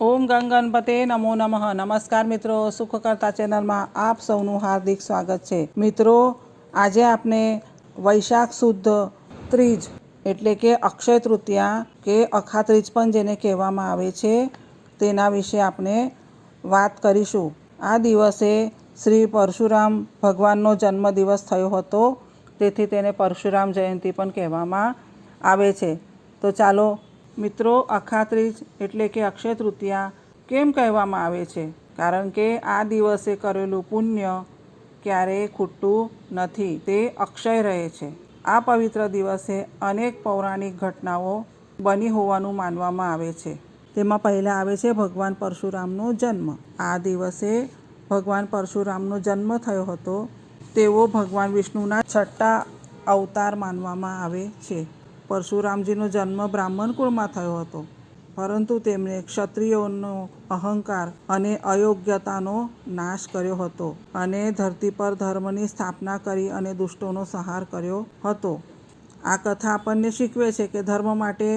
ઓમ ગંગણપતે નમો નમઃ। નમસ્કાર મિત્રો, સુખકર્તા ચેનલમાં આપ સૌનું હાર્દિક સ્વાગત છે। મિત્રો, આજે આપણે વૈશાખ સુદ ત્રીજ એટલે કે અક્ષય તૃતીયા કે અખાત્રીજ પણ જેને કહેવામાં આવે છે તેના વિશે આપણે વાત કરીશું। આ દિવસે શ્રી પરશુરામ ભગવાનનો જન્મદિવસ થયો હતો, તેથી તેને પરશુરામ જયંતિ પણ કહેવામાં આવે છે। તો ચાલો મિત્રો, અખાત્રીજ એટલે કે અક્ષય તૃતીયા કેમ કહેવામાં આવે છે? કારણ કે આ દિવસે કરેલું પુણ્ય ક્યારેય ખૂટતું નથી, તે અક્ષય રહે છે। આ પવિત્ર દિવસે અનેક પૌરાણિક ઘટનાઓ બની હોવાનું માનવામાં આવે છે। તેમાં પહેલાં આવે છે ભગવાન પરશુરામનો જન્મ। આ દિવસે ભગવાન પરશુરામનો જન્મ થયો હતો। તેઓ ભગવાન વિષ્ણુના છઠ્ઠા અવતાર માનવામાં આવે છે। પરશુરામજીનો જન્મ બ્રાહ્મણ કુળમાં થયો હતો, પરંતુ તેમણે ક્ષત્રિયોનો અહંકાર અને અયોગ્યતાનો નાશ કર્યો હતો અને ધરતી પર ધર્મની સ્થાપના કરી અને દુષ્ટોનો સંહાર કર્યો હતો। આ કથા આપણને શીખવે છે કે ધર્મ માટે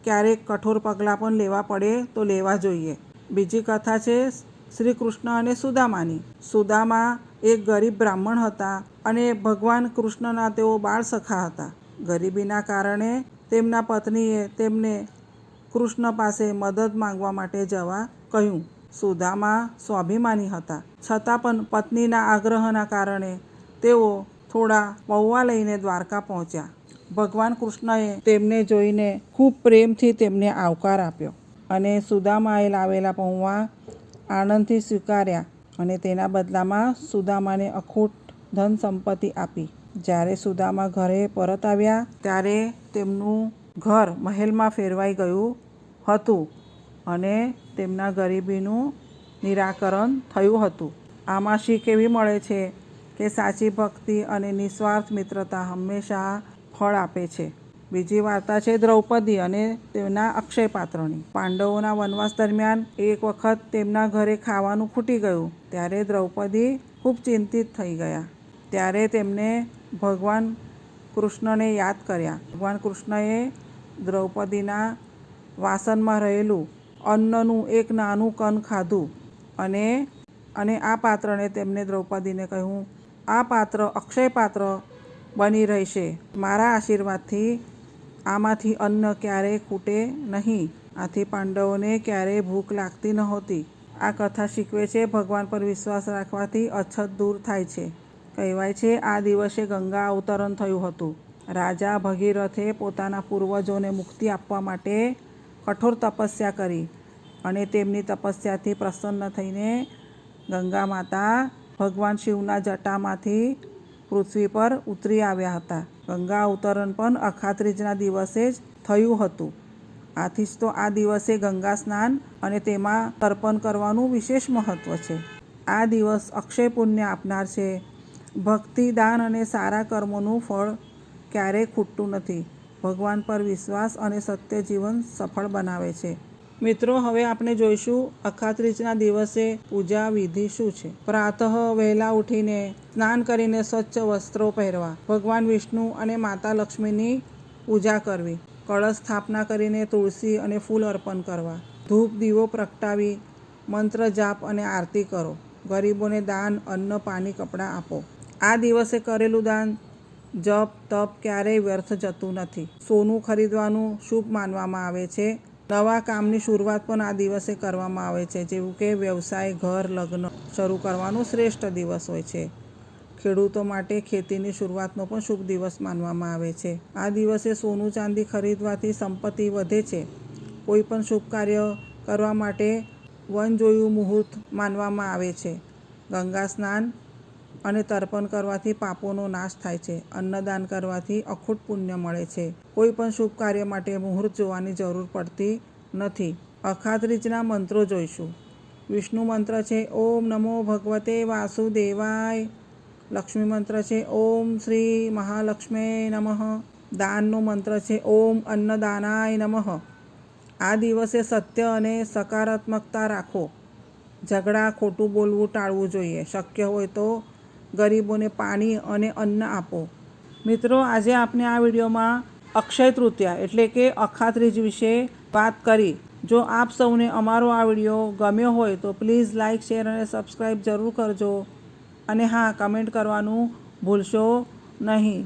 ક્યારેક કઠોર પગલાં પણ લેવા પડે તો લેવા જોઈએ। બીજી કથા છે શ્રી કૃષ્ણ અને સુદામાની। સુદામા એક ગરીબ બ્રાહ્મણ હતા અને ભગવાન કૃષ્ણના તેઓ બાળ સખા હતા। ગરીબીના કારણે તેમના પત્નીએ તેમને કૃષ્ણ પાસે મદદ માંગવા માટે જવા કહ્યું। સુદામા સ્વાભિમાની હતા, છતાં પણ પત્નીના આગ્રહના કારણે તેઓ થોડા પૌવા લઈને દ્વારકા પહોંચ્યા। ભગવાન કૃષ્ણએ તેમને જોઈને ખૂબ પ્રેમથી તેમને આવકાર આપ્યો અને સુદામાએ લાવેલા પૌવા આનંદથી સ્વીકાર્યા અને તેના બદલામાં સુદામાને અખૂટ ધન સંપત્તિ આપી। જ્યારે સુદામા ઘરે પરત આવ્યા ત્યારે તેમનું ઘર મહેલમાં ફેરવાઈ ગયું હતું અને તેમના ગરીબીનું નિરાકરણ થયું હતું। આમાં શીખ એવી મળે છે કે સાચી ભક્તિ અને નિસ્વાર્થ મિત્રતા હંમેશા ફળ આપે છે। બીજી વાર્તા છે દ્રૌપદી અને તેમના અક્ષય પાત્રની। પાંડવોના વનવાસ દરમિયાન એક વખત તેમના ઘરે ખાવાનું ખૂટી ગયું, ત્યારે દ્રૌપદી ખૂબ ચિંતિત થઈ ગયા। ત્યારે તેમને ભગવાન કૃષ્ણને યાદ કર્યા। ભગવાન કૃષ્ણએ દ્રૌપદીના વાસણમાં રહેલું અન્નનું એક નાનું કણ ખાધું અને આ પાત્રને તેમને દ્રૌપદીને કહ્યું, આ પાત્ર અક્ષય પાત્ર બની રહેશે। મારા આશીર્વાદથી આમાંથી અન્ન ક્યારેય ખૂટે નહીં। આથી પાંડવોને ક્યારેય ભૂખ લાગતી નહોતી। આ કથા શીખવે છે ભગવાન પર વિશ્વાસ રાખવાથી અછત દૂર થાય છે। કહેવાય છે આ દિવસે ગંગા અવતરણ થયું હતું। રાજા ભગીરથે પોતાના પૂર્વજોને મુક્તિ આપવા માટે કઠોર તપસ્યા કરી અને તેમની તપસ્યાથી પ્રસન્ન થઈને ગંગા માતા ભગવાન શિવના જટામાંથી પૃથ્વી પર ઉતરી આવ્યા હતા। ગંગા અવતરણ પણ અખાત્રીજના દિવસે જ થયું હતું। આથી જ તો આ દિવસે ગંગા સ્નાન અને તેમાં તર્પણ કરવાનું વિશેષ મહત્ત્વ છે। આ દિવસ અક્ષય પુણ્ય આપનાર છે। ભક્તિ, દાન અને સારા કર્મોનું ફળ ક્યારેય ખૂટતું નથી। ભગવાન પર વિશ્વાસ અને સત્ય જીવન સફળ બનાવે છે। મિત્રો, હવે આપણે જોઈશું અખાત્રીજના દિવસે પૂજા વિધિ શું છે। પ્રાતઃ વહેલા ઉઠીને સ્નાન કરીને સ્વચ્છ વસ્ત્રો પહેરવા, ભગવાન વિષ્ણુ અને માતા લક્ષ્મીની પૂજા કરવી, કળશ સ્થાપના કરીને તુલસી અને ફૂલ અર્પણ કરવા, ધૂપ દીવો પ્રગટાવી મંત્ર જાપ અને આરતી કરો, ગરીબોને દાન, અન્ન, પાણી, કપડાં આપો। આ દિવસે કરેલું દાન, જપ, તપ ક્યારેય વ્યર્થ જતું નથી। સોનું ખરીદવાનું શુભ માનવામાં આવે છે। નવા કામની શરૂઆત પણ આ દિવસે કરવામાં આવે છે, જેવું કે વ્યવસાય, ઘર, લગ્ન શરૂ કરવાનો શ્રેષ્ઠ દિવસ હોય છે। ખેડૂતો માટે ખેતીની શરૂઆતનો પણ શુભ દિવસ માનવામાં આવે છે। આ દિવસે સોનું ચાંદી ખરીદવાથી સંપત્તિ વધે છે। કોઈ પણ શુભ કાર્ય કરવા માટે વનજોયું મુહૂર્ત માનવામાં આવે છે। ગંગા સ્નાન અને તર્પણ કરવાથી પાપોનો નાશ થાય છે। અન્નદાન કરવાથી અખૂટ પુણ્ય મળે છે। કોઈ પણ શુભ કાર્ય માટે મુહૂર્ત જોવાની જરૂર પડતી નથી। અખાત્રીજના મંત્રો જોઈશું। વિષ્ણુ મંત્ર છે ઓમ નમો ભગવતે વાસુદેવાય। લક્ષ્મી મંત્ર છે ઓમ શ્રી મહાલક્ષ્મી નમઃ। દાનનો મંત્ર છે ઓમ અન્નદાનાય નમઃ। આ દિવસે સત્ય અને સકારાત્મકતા રાખો। ઝઘડા, ખોટું બોલવું ટાળવું જોઈએ। શક્ય હોય તો ગરીબોને પાણી અને અન્ન આપો। મિત્રો, આજે આપણે આ વિડીયોમાં અક્ષય તૃતીયા એટલે કે અખાત્રીજ વિશે વાત કરી। જો આપ સૌને અમારો આ વિડીયો ગમ્યો હોય તો પ્લીઝ લાઇક, શેર અને સબસ્ક્રાઈબ જરૂર કરજો. અને હા, કમેન્ટ કરવાનું ભૂલશો નહીં.